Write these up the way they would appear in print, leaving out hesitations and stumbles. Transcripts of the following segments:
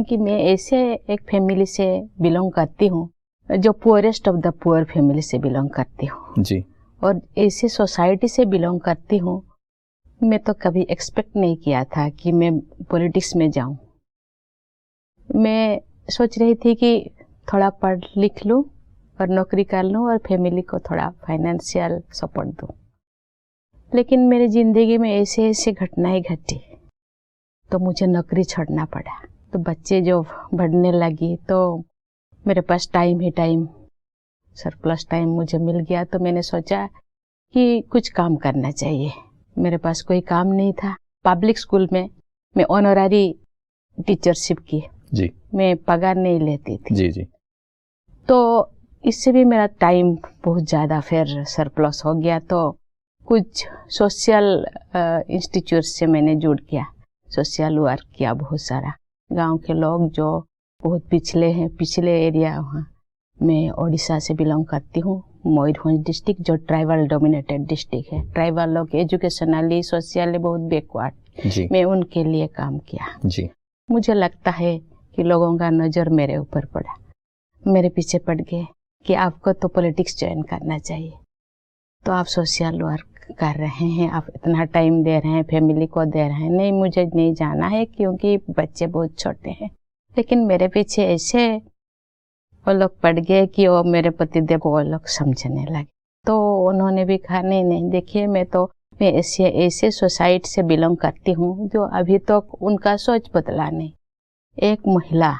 क्योंकि मैं ऐसे एक फैमिली से बिलोंग करती हूँ जो poorest of the poor family से बिलोंग करती हूँ जी। और ऐसी सोसाइटी से बिलोंग करती हूँ। मैं तो कभी एक्सपेक्ट नहीं किया था कि मैं पॉलिटिक्स में जाऊँ। मैं सोच रही थी कि थोड़ा पढ़ लिख लूँ और नौकरी कर लूँ और फैमिली को थोड़ा फाइनेंशियल सपोर्ट दूँ, लेकिन मेरी ज़िंदगी में ऐसे ऐसे घटनाएं घटी तो मुझे नौकरी छोड़ना पड़ा। तो बच्चे जो बढ़ने लगी तो मेरे पास टाइम ही टाइम, सरप्लस टाइम मुझे मिल गया। तो मैंने सोचा कि कुछ काम करना चाहिए। मेरे पास कोई काम नहीं था। पब्लिक स्कूल में मैं ऑनररी टीचरशिप की जी। मैं पगार नहीं लेती थी जी जी। तो इससे भी मेरा टाइम बहुत ज़्यादा फिर सरप्लस हो गया। तो कुछ सोशल इंस्टीट्यूट से मैंने जुड़ किया, सोशल वर्क किया बहुत सारा। गांव के लोग जो बहुत पिछले हैं, पिछले एरिया, वहाँ मैं ओडिशा से बिलोंग करती हूँ, मयूरभंज डिस्ट्रिक्ट जो ट्राइबल डोमिनेटेड डिस्ट्रिक्ट है। ट्राइबल लोग एजुकेशनली सोशली बहुत बैकवर्ड, मैं उनके लिए काम किया जी। मुझे लगता है कि लोगों का नज़र मेरे ऊपर पड़ा, मेरे पीछे पड़ गए कि आपको तो पॉलिटिक्स ज्वाइन करना चाहिए। तो आप सोशल वर्क कर रहे हैं, आप इतना टाइम दे रहे हैं, फैमिली को दे रहे हैं। नहीं, मुझे नहीं जाना है क्योंकि बच्चे बहुत छोटे हैं। लेकिन मेरे पीछे ऐसे वो लोग पड़ गए कि वो मेरे पतिदेव को वो लोग समझने लगे। तो उन्होंने भी कहा नहीं देखिए, मैं ऐसे सोसाइटी से बिलोंग करती हूँ जो अभी तक उनका सोच बदला नहीं। एक महिला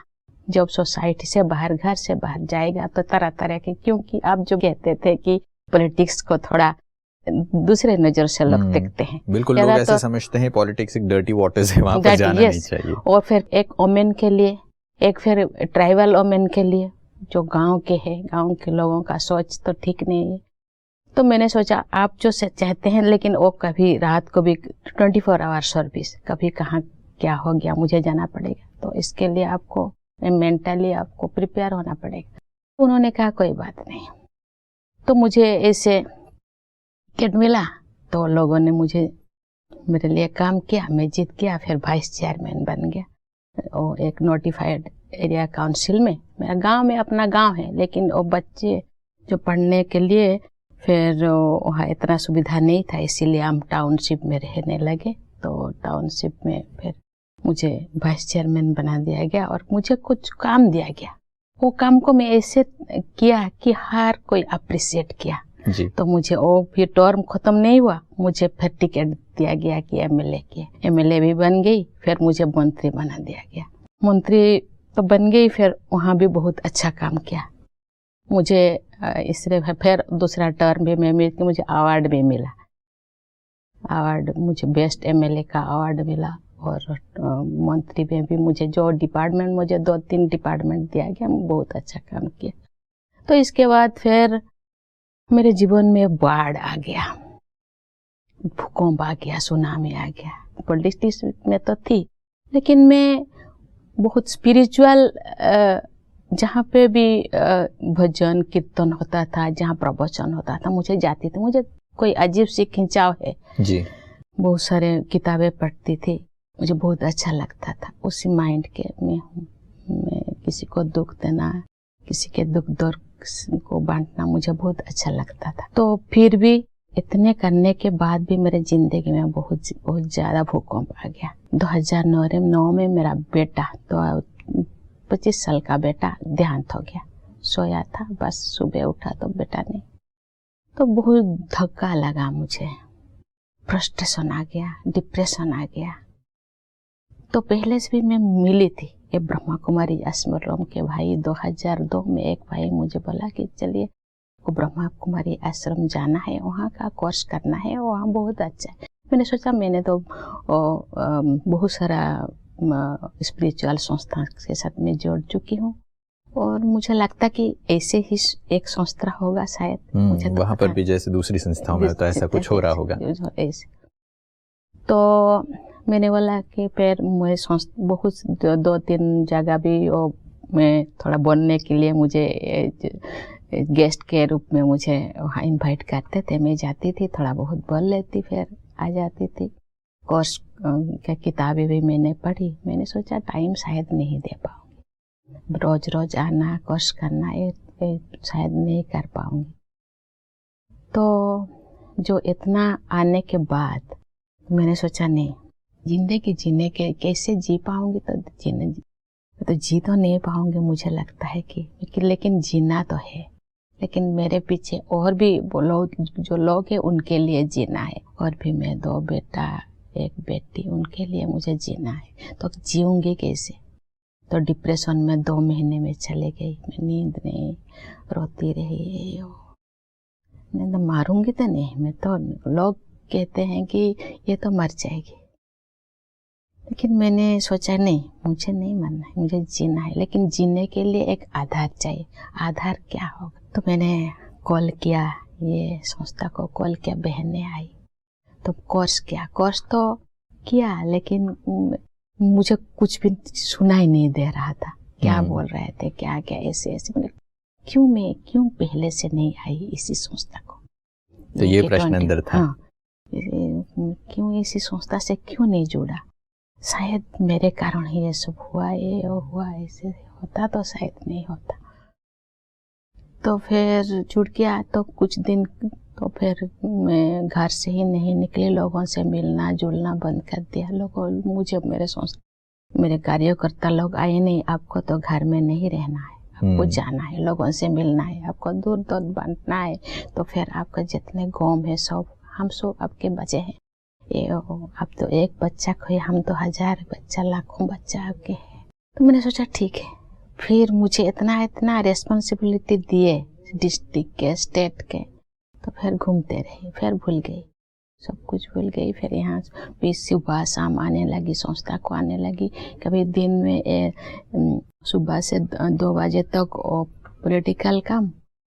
जब सोसाइटी से बाहर, घर से बाहर जाएगा तो तरह तरह के, क्योंकि आप जो कहते थे कि पॉलिटिक्स को थोड़ा दूसरे नजर से लोग देखते हैं। बिल्कुल, लोग ऐसे समझते हैं पॉलिटिक्स एक डर्टी वाटर्स है, वहां पर जाना नहीं चाहिए। और फिर एक वोमेन के लिए, एक फिर ट्राइबल वोमेन के लिए जो गांव के हैं, गांव के लोगों का सोच तो ठीक नहीं है। तो मैंने सोचा आप जो चाहते हैं, लेकिन वो कभी रात को भी 24 आवर सर्विस, कभी कहाँ क्या हो गया मुझे जाना पड़ेगा। तो इसके लिए आपको मेंटली आपको प्रिपेयर होना पड़ेगा। उन्होंने कहा कोई बात नहीं। तो मुझे ऐसे टिकट मिला तो लोगों ने मुझे मेरे लिए काम किया, मैं जीत गया, फिर वाइस चेयरमैन बन गया। और एक नोटिफाइड एरिया काउंसिल में, मेरा गांव में अपना गांव है, लेकिन वो बच्चे जो पढ़ने के लिए फिर वहाँ इतना सुविधा नहीं था, इसीलिए हम टाउनशिप में रहने लगे। तो टाउनशिप में फिर मुझे वाइस चेयरमैन बना दिया गया और मुझे कुछ काम दिया गया। वो काम को मैं ऐसे किया कि हर कोई अप्रिशिएट किया जी। तो मुझे वो फिर टर्म खत्म नहीं हुआ, मुझे फिर टिकट दिया गया कि एमएलए की। एमएलए भी बन गई, फिर मुझे मंत्री बना दिया गया। मंत्री तो बन गई, फिर वहाँ भी बहुत अच्छा काम किया। मुझे इसलिए फिर दूसरा टर्म भी मुझे अवार्ड भी मिला। अवार्ड मुझे बेस्ट एमएलए का अवार्ड मिला। और मंत्री में भी मुझे जो डिपार्टमेंट, मुझे 2-3 डिपार्टमेंट दिया गया, मैं बहुत अच्छा काम किया। तो इसके बाद फिर मेरे जीवन में बाढ़ आ गया, भूकंप आ गया, सुनामी आ गया। पॉलिटिक्स में तो थी, लेकिन मैं बहुत स्पिरिचुअल, जहाँ पे भी भजन कीर्तन होता था, जहाँ प्रवचन होता था, मुझे जाती थी। मुझे कोई अजीब सी खिंचाव है जी। बहुत सारे किताबें पढ़ती थी, मुझे बहुत अच्छा लगता था। उसी माइंड के मैं हूँ। मैं किसी को दुख देना, किसी के दुख दर्द को बांटना मुझे बहुत अच्छा लगता था। तो फिर भी इतने करने के बाद भी मेरे जिंदगी में बहुत ज़्यादा भूकंप आ गया। 2009 में मेरा बेटा, तो 25 साल का बेटा देहांत हो गया। सोया था, बस सुबह उठा तो बेटा नहीं। तो बहुत धक्का लगा मुझे, फ्रस्ट्रेशन आ गया, डिप्रेशन आ गया। तो पहले से भी मैं मिली थी ये ब्रह्मा कुमारी आश्रम के भाई। 2002 में एक भाई मुझे बोला कि चलिए को ब्रह्मा कुमारी आश्रम जाना है, वहाँ का कोर्स करना है, वहाँ बहुत अच्छा है। मैंने सोचा, मैंने तो बहुत सारा स्पिरिचुअल संस्था के साथ में जुड़ चुकी हूँ और मुझे लगता कि ऐसे ही एक संस्था होगा शायद। मुझे तो वहाँ पर भी जैसे दूसरी संस्थाओं में होता है, ऐसा कुछ हो रहा होगा। तो मैंने बोला कि फिर मैं बहुत 2-3 जगह भी मैं थोड़ा बोलने के लिए मुझे गेस्ट के रूप में मुझे वहाँ इनवाइट करते थे। मैं जाती थी, थोड़ा बहुत बोल लेती, फिर आ जाती थी। कोर्स की किताबें भी मैंने पढ़ी। मैंने सोचा टाइम शायद नहीं दे पाऊँगी, रोज रोज आना कोर्स करना ये शायद नहीं कर पाऊँगी। तो जो इतना आने के बाद मैंने सोचा नहीं, जिंदगी जीने के कैसे जी पाऊँगी, तो जी तो नहीं पाऊँगी मुझे लगता है कि लेकिन जीना तो है, लेकिन मेरे पीछे और भी जो लोग हैं उनके लिए जीना है, और भी मैं 2 बेटा 1 बेटी, उनके लिए मुझे जीना है। तो जीऊँगी कैसे? तो डिप्रेशन में 2 महीने में चले गई। मैं नींद नहीं, रोती रही। नींद मारूंगी तो नहीं, मैं तो, लोग कहते हैं कि ये तो मर जाएगी, लेकिन मैंने सोचा नहीं, मुझे नहीं मरना है, मुझे जीना है। लेकिन जीने के लिए एक आधार चाहिए। आधार क्या होगा? तो मैंने कॉल किया, ये संस्था को कॉल किया, बहनें आई तो कोर्स किया। कोर्स तो किया, लेकिन मुझे कुछ भी सुनाई नहीं दे रहा था, क्या बोल रहे थे, क्या क्या ऐसे ऐसे। क्यों पहले से नहीं आई इसी संस्था को? तो ये प्रश्न अंदर था। हाँ, क्यों इसी संस्था से क्यों नहीं जुड़ा? शायद मेरे कारण ही ये सब हुआ, ये हुआ, ऐसे होता तो शायद नहीं होता। तो फिर जुड़ गया। तो कुछ दिन तो फिर मैं घर से ही नहीं निकली, लोगों से मिलना जुलना बंद कर दिया। लोगों मुझे मेरे कार्यकर्ता लोग आए नहीं, आपको तो घर में नहीं रहना है, आपको जाना है, लोगों से मिलना है, आपको दूर दूर बांटना है। तो फिर आपका जितने गाँव है सब, हम सब आपके बच्चे हैं। ये अब तो एक बच्चा खोए, हम तो 1000 बच्चा, लाखों बच्चा आपके हैं। तो मैंने सोचा ठीक है। फिर मुझे इतना रेस्पॉन्सिबिलिटी दिए डिस्ट्रिक्ट के, स्टेट के, तो फिर घूमते रही, फिर भूल गई, सब कुछ भूल गई। फिर यहाँ भी सुबह शाम आने लगी, संस्था को आने लगी। कभी दिन में सुबह से 2 बजे तक पॉलिटिकल काम,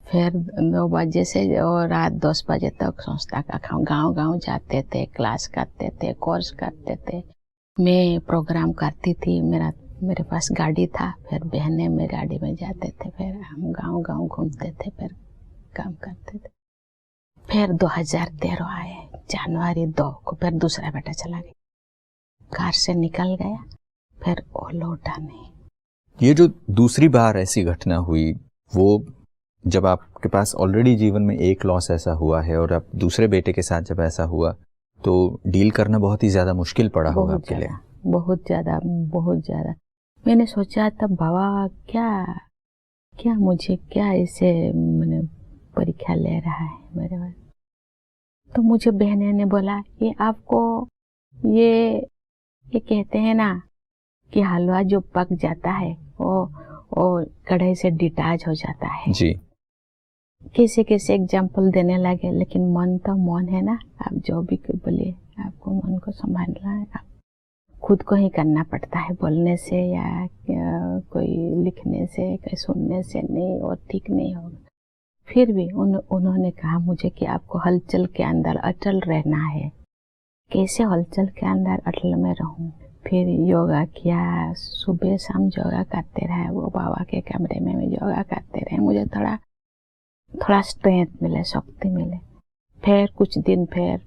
फिर 2 बजे से और रात 10 बजे तक संस्था का काम। गांव जाते थे, क्लास करते थे, कोर्स करते थे। मैं प्रोग्राम करती थी, मेरे पास गाड़ी था, फिर बहनें में गाड़ी में जाते थे, फिर हम गांव घूमते थे, फिर काम करते थे। फिर 2013 आए, जनवरी 2 को फिर दूसरा बेटा चला गया, घर से निकल गया, फिर वो लौटा नहीं। ये जो दूसरी बार ऐसी घटना हुई, वो जब आपके पास ऑलरेडी जीवन में एक लॉस ऐसा हुआ है और अब दूसरे बेटे के साथ जब ऐसा हुआ, तो डील करना बहुत ही ज्यादा मुश्किल पड़ा होगा आपके लिए। बहुत ज्यादा। मैंने सोचा तब, बाबा क्या मुझे क्या ऐसे मैंने परीक्षा ले रहा है मेरे पास। तो मुझे बहने ने बोला, ये आपको ये कहते हैं ना कि हलवा जो पक जाता है वो कढ़ाई से डिटैच हो जाता है जी। कैसे एग्जाम्पल देने लगे, लेकिन मन तो मन है ना, आप जो भी बोलिए आपको मन को संभालना है, आप खुद को ही करना पड़ता है, बोलने से या कोई लिखने से, कोई सुनने से नहीं, और ठीक नहीं होगा। फिर भी उन्होंने कहा मुझे कि आपको हलचल के अंदर अटल रहना है। कैसे हलचल के अंदर अटल में रहूं? फिर योगा किया, सुबह शाम योगा करते रहे, वो बाबा के कमरे में योगा करते रहे, मुझे थोड़ा स्ट्रेंथ मिले, शक्ति मिले। फिर कुछ दिन फिर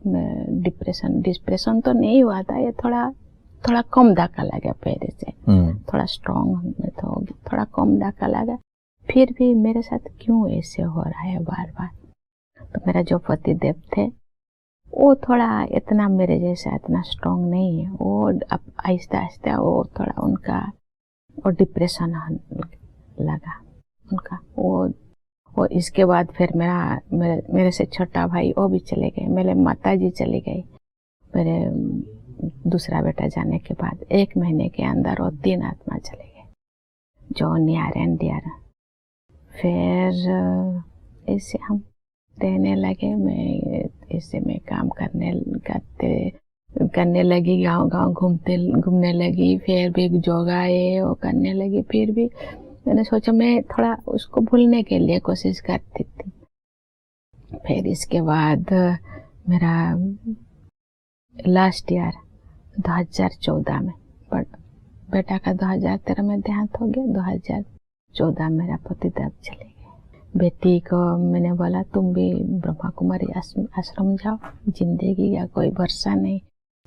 डिप्रेशन तो नहीं हुआ था, ये थोड़ा कम धक्का लगा पहले से, थोड़ा स्ट्रॉन्ग में तो थोड़ा कम धक्का लगा। फिर भी मेरे साथ क्यों ऐसे हो रहा है बार बार? तो मेरा जो पति देव थे वो थोड़ा इतना मेरे जैसा इतना स्ट्रॉन्ग नहीं है, वो अब आहिस्ता आहिस्ता वो थोड़ा उनका वो डिप्रेशन लगा उनका वो इसके बाद फिर मेरे से छोटा भाई वो भी चले गए, मेरे माता जी चली गई। मेरे दूसरा बेटा जाने के बाद 1 महीने के अंदर वो 3 आत्मा चले गए, जो नियर एंड डियर। फिर ऐसे हम रहने लगे। मैं काम करने लगी, गांव घूमने लगी। फिर भी योगा वो करने लगी। फिर भी मैंने सोचा मैं थोड़ा उसको भूलने के लिए कोशिश करती थी। फिर इसके बाद मेरा लास्ट ईयर 2014 में, बेटा का 2013 में देहांत हो गया, 2014 मेरा पतिदेव चले गए। बेटी को मैंने बोला तुम भी ब्रह्मा कुमारी आश्रम जाओ, जिंदगी का कोई भरोसा नहीं,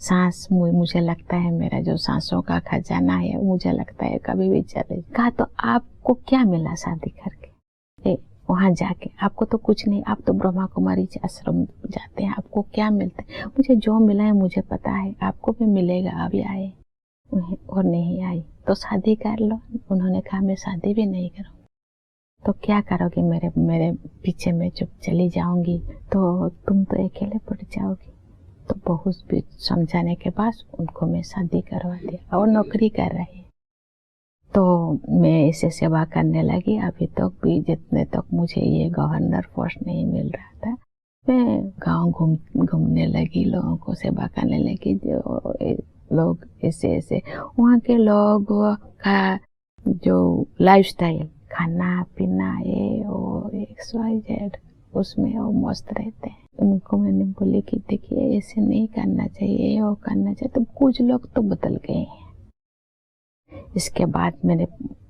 सांस मुझे लगता है मेरा जो सांसों का खजाना है मुझे लगता है कभी भी चले। कहा तो आपको क्या मिला शादी करके, वहां जाके आपको तो कुछ नहीं, आप तो ब्रह्मा कुमारी आश्रम जाते हैं, आपको क्या मिलता है? मुझे जो मिला है मुझे पता है, आपको भी मिलेगा। अभी आए और नहीं आई तो शादी कर लो। उन्होंने कहा मैं शादी भी नहीं करूँ। तो क्या करोगे, मेरे पीछे में चुप चली जाऊंगी तो तुम तो अकेले पड़ जाओगी। तो बहुत भी समझाने के बाद उनको मैं शादी करवा दिया और नौकरी कर रही। तो मैं इसे सेवा करने लगी। अभी तक भी जितने तक मुझे ये गवर्नर पोस्ट नहीं मिल रहा था, मैं गांव घूमने लगी, लोगों को सेवा करने लगी। जो लोग ऐसे वहाँ के लोग का जो लाइफस्टाइल, खाना पीना ये वो XYZ, उसमें वो मस्त रहते हैं। उनको मैंने बोली कि देखिए ऐसे नहीं करना चाहिए, वो करना चाहिए। तो कुछ लोग तो बदल गए हैं। इसके बाद मैंने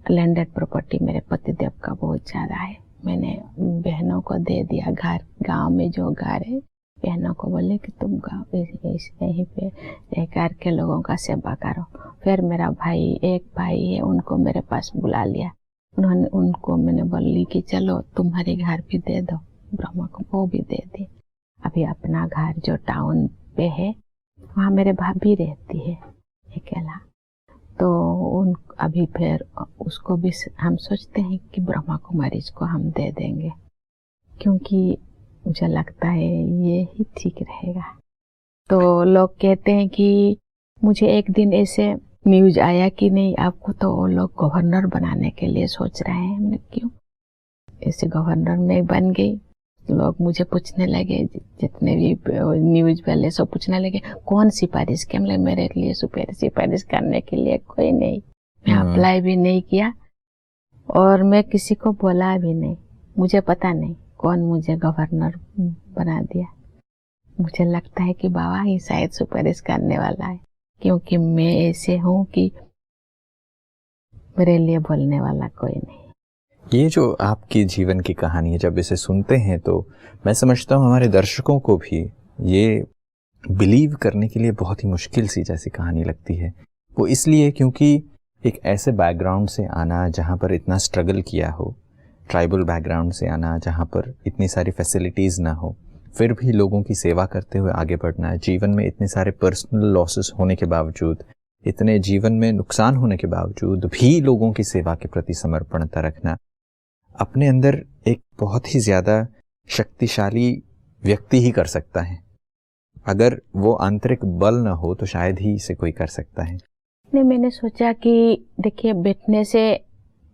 लैंडेड प्रॉपर्टी मेरे पतिदेव का बहुत ज़्यादा है, मैंने बहनों को दे दिया। घर गांव में जो घर है, बहनों को बोले कि तुम गाँव यहीं पे रह कर के लोगों का सेवा करो। फिर मेरा भाई, एक भाई है, उनको मेरे पास बुला लिया। उनको मैंने बोली कि चलो तुम्हारे घर भी दे दो, ब्रह्मा को वो भी दे दी। अभी अपना घर जो टाउन पे है वहाँ मेरे भाभी रहती है अकेला। तो अभी फिर उसको भी हम सोचते हैं कि ब्रह्मा कुमारी को हम दे देंगे, क्योंकि मुझे लगता है ये ही ठीक रहेगा। तो लोग कहते हैं कि मुझे एक दिन ऐसे न्यूज आया कि नहीं, आपको तो वो लोग गवर्नर बनाने के लिए सोच रहे हैं। मैंने क्यों, ऐसे गवर्नर में बन गई। लोग मुझे पूछने लगे, जितने भी न्यूज वाले सब पूछने लगे कौन सिफारिश के। मतलब मेरे लिए सिफारिश करने के लिए कोई नहीं, मैं अप्लाई भी नहीं किया और मैं किसी को बोला भी नहीं। मुझे पता नहीं कौन मुझे गवर्नर बना दिया। मुझे लगता है कि बाबा ही शायद सिफारिश करने वाला है, क्योंकि मैं ऐसे हूँ कि मेरे लिए बोलने वाला कोई नहीं। ये जो आपकी जीवन की कहानी है, जब इसे सुनते हैं तो मैं समझता हूँ हमारे दर्शकों को भी ये बिलीव करने के लिए बहुत ही मुश्किल सी जैसी कहानी लगती है। वो इसलिए क्योंकि एक ऐसे बैकग्राउंड से आना जहाँ पर इतना स्ट्रगल किया हो, ट्राइबल बैकग्राउंड से आना जहाँ पर इतनी सारी फैसिलिटीज़ ना हो, फिर भी लोगों की सेवा करते हुए आगे बढ़ना है। जीवन में इतने सारे पर्सनल लॉसेस होने के बावजूद, इतने जीवन में नुकसान होने के बावजूद भी लोगों की सेवा के प्रति समर्पणता रखना, अपने अंदर एक बहुत ही ज़्यादा शक्तिशाली व्यक्ति ही कर सकता है। अगर वो आंतरिक बल ना हो तो शायद ही इसे कोई कर सकता है। नहीं, मैंने सोचा कि देखिए बैठने से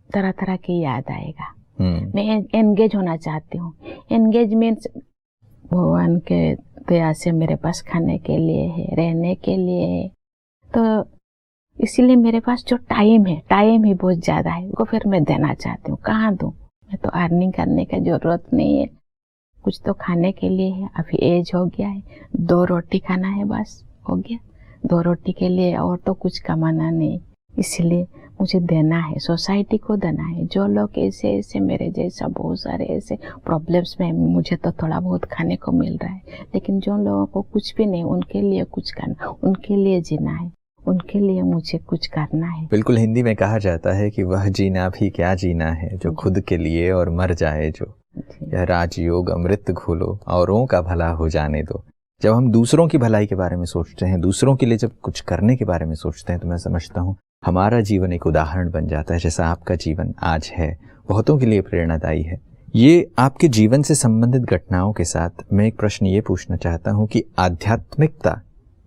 तरह तरह की याद आएगा। मैं एंगेज होना चाहती हूँ। एंगेज मीन्स भगवान के दया से मेरे पास खाने के लिए है, रहने के लिए है। तो इसीलिए मेरे पास जो टाइम है, टाइम ही बहुत ज़्यादा है, वो फिर मैं देना चाहती हूँ। कहाँ दूँ? मैं तो अर्निंग करने का जरूरत नहीं है, कुछ तो खाने के लिए है। अभी एज हो गया है, 2 रोटी खाना है, बस हो गया। 2 रोटी के लिए और तो कुछ कमाना नहीं। इसलिए मुझे देना है, सोसाइटी को देना है। जो लोग ऐसे मेरे जैसा बहुत सारे ऐसे प्रॉब्लम्स में, मुझे तो थोड़ा बहुत खाने को मिल रहा है, लेकिन जो लोगों को कुछ भी नहीं, उनके लिए कुछ करना, उनके लिए जीना है, उनके लिए मुझे कुछ करना है। बिल्कुल, हिंदी में कहा जाता है कि वह जीना भी क्या जीना है जो खुद के लिए और मर जाए जो। यह राजयोग अमृत घोलो औरों का भला हो जाने दो। जब हम दूसरों की भलाई के बारे में सोचते हैं, दूसरों के लिए जब कुछ करने के बारे में सोचते हैं, तो मैं समझता हूँ हमारा जीवन एक उदाहरण बन जाता है। जैसा आपका जीवन आज है, बहुतों के लिए प्रेरणादायी है। ये आपके जीवन से संबंधित घटनाओं के साथ मैं एक प्रश्न ये पूछना चाहता हूँ कि आध्यात्मिकता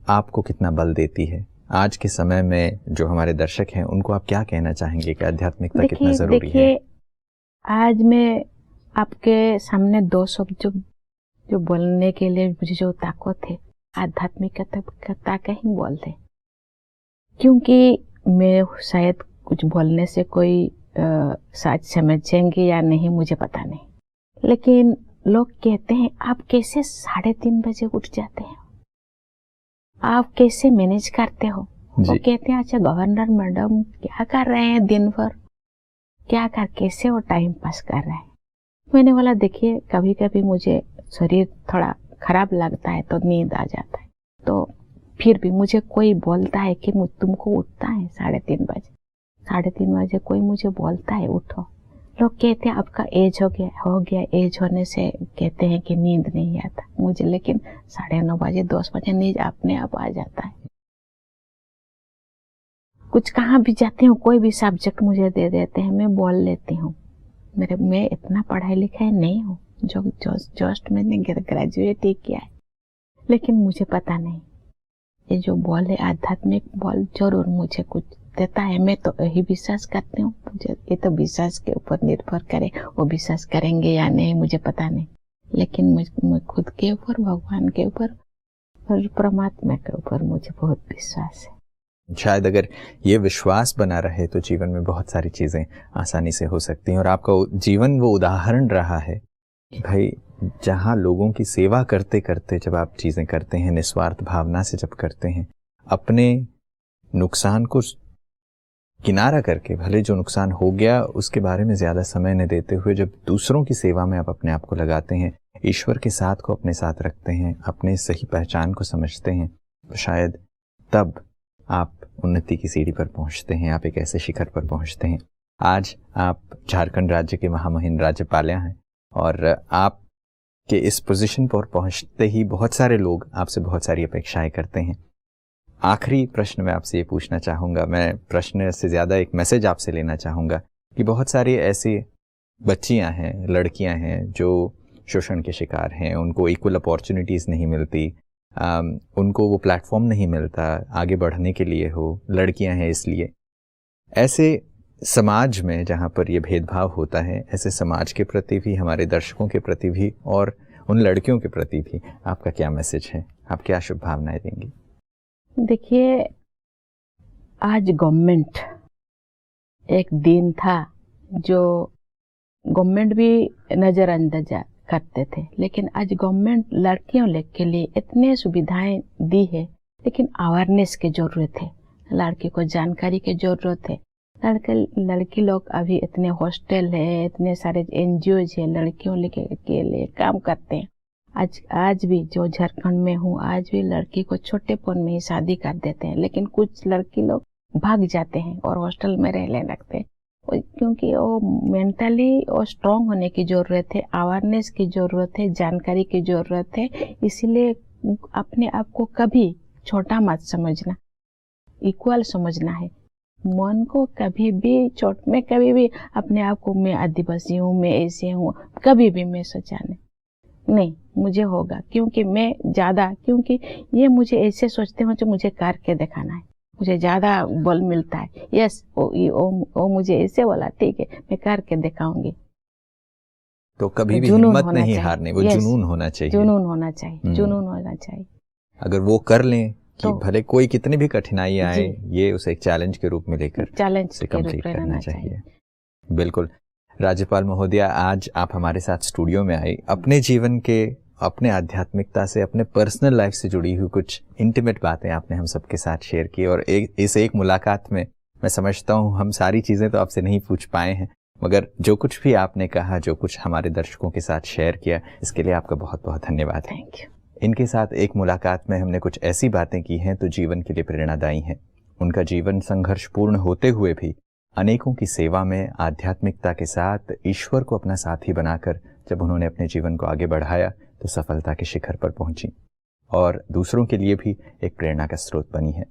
आपको कितना बल देती है? आज के समय में जो हमारे दर्शक हैं, उनको आप क्या कहना चाहेंगे कि आध्यात्मिकता कितना जरूरी है? देखिए, आज मैं आपके सामने 2 शब्द जो बोलने के लिए मुझे जो ताकत है, आध्यात्मिकता का ही बोलते, क्योंकि मैं शायद कुछ बोलने से कोई शायद समझेंगे या नहीं, मुझे पता नहीं, लेकिन लोग कहते हैं आप कैसे 3:30 बजे उठ जाते हैं, आप कैसे मैनेज करते हो? वो कहते हैं अच्छा गवर्नर मैडम क्या कर रहे हैं दिन भर, कैसे वो टाइम पास कर रहे हैं। मैंने बोला देखिए, कभी कभी मुझे शरीर थोड़ा खराब लगता है तो नींद आ जाता है, तो फिर भी मुझे कोई बोलता है कि तुमको उठता है 3:30 बजे, 3:30 बजे कोई मुझे बोलता है उठो। लोग कहते हैं आपका एज हो गया, एज होने से कहते हैं कि नींद नहीं आता मुझे, लेकिन 9:30 बजे 10 बजे नींद अपने आप आ जाता है। कुछ कहाँ भी जाती हूँ, कोई भी सब्जेक्ट मुझे दे देते हैं, मैं बोल लेती हूँ। मैं इतना पढ़ाई लिखाई नहीं हूँ, जो जस्ट मैंने ग्रेजुएट ही किया है, लेकिन मुझे पता नहीं ये जो बॉल है आध्यात्मिक बॉल जरूर मुझे कुछ देता है। मैं तो यही विश्वास करती हूँ, मुझे ये तो विश्वास के ऊपर निर्भर करे, वो विश्वास करेंगे या नहीं मुझे पता नहीं, लेकिन मैं खुद के ऊपर, भगवान के ऊपर और परमात्मा के ऊपर मुझे बहुत विश्वास है। शायद अगर ये विश्वास बना रहे तो जीवन में बहुत सारी चीज़ें आसानी से हो सकती हैं। और आपका जीवन वो उदाहरण रहा है कि भाई जहाँ लोगों की सेवा करते करते जब आप चीज़ें करते हैं, निस्वार्थ भावना से जब करते हैं, अपने नुकसान को किनारा करके, भले जो नुकसान हो गया उसके बारे में ज़्यादा समय न देते हुए जब दूसरों की सेवा में आप अपने आप को लगाते हैं, ईश्वर के साथ को अपने साथ रखते हैं, अपने सही पहचान को समझते हैं, तो शायद तब आप उन्नति की सीढ़ी पर पहुंचते हैं, आप एक ऐसे शिखर पर पहुंचते हैं। आज आप झारखंड राज्य के महामहिम राज्यपाल हैं और आप के इस पोजीशन पर पहुंचते ही बहुत सारे लोग आपसे बहुत सारी अपेक्षाएं करते हैं। आखिरी प्रश्न मैं आपसे ये पूछना चाहूँगा, मैं प्रश्न से ज़्यादा एक मैसेज आपसे लेना चाहूँगा कि बहुत सारी ऐसी बच्चियाँ हैं, लड़कियाँ हैं जो शोषण के शिकार हैं, उनको इक्वल अपॉर्चुनिटीज़ नहीं मिलती, उनको वो प्लेटफॉर्म नहीं मिलता आगे बढ़ने के लिए हो, लड़कियां हैं इसलिए। ऐसे समाज में जहाँ पर ये भेदभाव होता है, ऐसे समाज के प्रति भी, हमारे दर्शकों के प्रति भी और उन लड़कियों के प्रति भी आपका क्या मैसेज है, आप क्या शुभकामनाएं देंगी? देखिए, आज गवर्नमेंट, एक दिन था जो गवर्नमेंट भी नज़रअंदाज करते थे, लेकिन आज गवर्नमेंट लड़कियों के लिए इतने सुविधाएं दी है, लेकिन अवेयरनेस की जरूरत है, लड़की को जानकारी की जरूरत है। लड़की लोग अभी इतने हॉस्टल है, इतने सारे NGOs है लड़कियों के लिए काम करते हैं। आज भी जो झारखंड में हूँ, आज भी लड़की को छोटेपन में ही शादी कर देते हैं, लेकिन कुछ लड़की लोग भाग जाते हैं और हॉस्टल में रहने लगते हैं, क्योंकि वो मेंटली और स्ट्रांग होने की ज़रूरत है, अवेयरनेस की ज़रूरत है, जानकारी की ज़रूरत है। इसीलिए अपने आप को कभी छोटा मत समझना, इक्वल समझना है। मन को कभी भी कभी भी अपने आप को मैं आदिवासी हूँ, मैं ऐसे हूँ, कभी भी मैं सोचा नहीं मुझे होगा, क्योंकि ये मुझे ऐसे सोचते हो जो मुझे करके दिखाना है, मुझे ज़्यादा बल मिलता है। यस, वो मुझे ऐसे बोला, ठीक है मैं करके दिखाऊंगी। तो कभी भी हिम्मत नहीं हारनी, वो जुनून होना चाहिए, जुनून होना चाहिए, जुनून होना चाहिए। अगर वो कर लें कि भले कोई कितनी भी कठिनाई आए, ये उसे एक चैलेंज के रूप में लेकर से कंप्लीट करना चाहिए। बिल्कुल। राज्यपाल महोदया, आज आप हमारे साथ स्टूडियो में आई, अपने जीवन के, अपने आध्यात्मिकता से, अपने पर्सनल लाइफ से जुड़ी हुई कुछ इंटीमेट बातें आपने हम सबके साथ शेयर की, और इस एक मुलाकात में मैं समझता हूँ हम सारी चीज़ें तो आपसे नहीं पूछ पाए हैं, मगर जो कुछ भी आपने कहा, जो कुछ हमारे दर्शकों के साथ शेयर किया, इसके लिए आपका बहुत बहुत धन्यवाद। Thank you. इनके साथ एक मुलाकात में हमने कुछ ऐसी बातें की हैं तो जीवन के लिए प्रेरणादायी हैं। उनका जीवन संघर्षपूर्ण होते हुए भी अनेकों की सेवा में, आध्यात्मिकता के साथ ईश्वर को अपना साथी बनाकर जब उन्होंने अपने जीवन को आगे बढ़ाया तो सफलता के शिखर पर पहुंची और दूसरों के लिए भी एक प्रेरणा का स्रोत बनी है।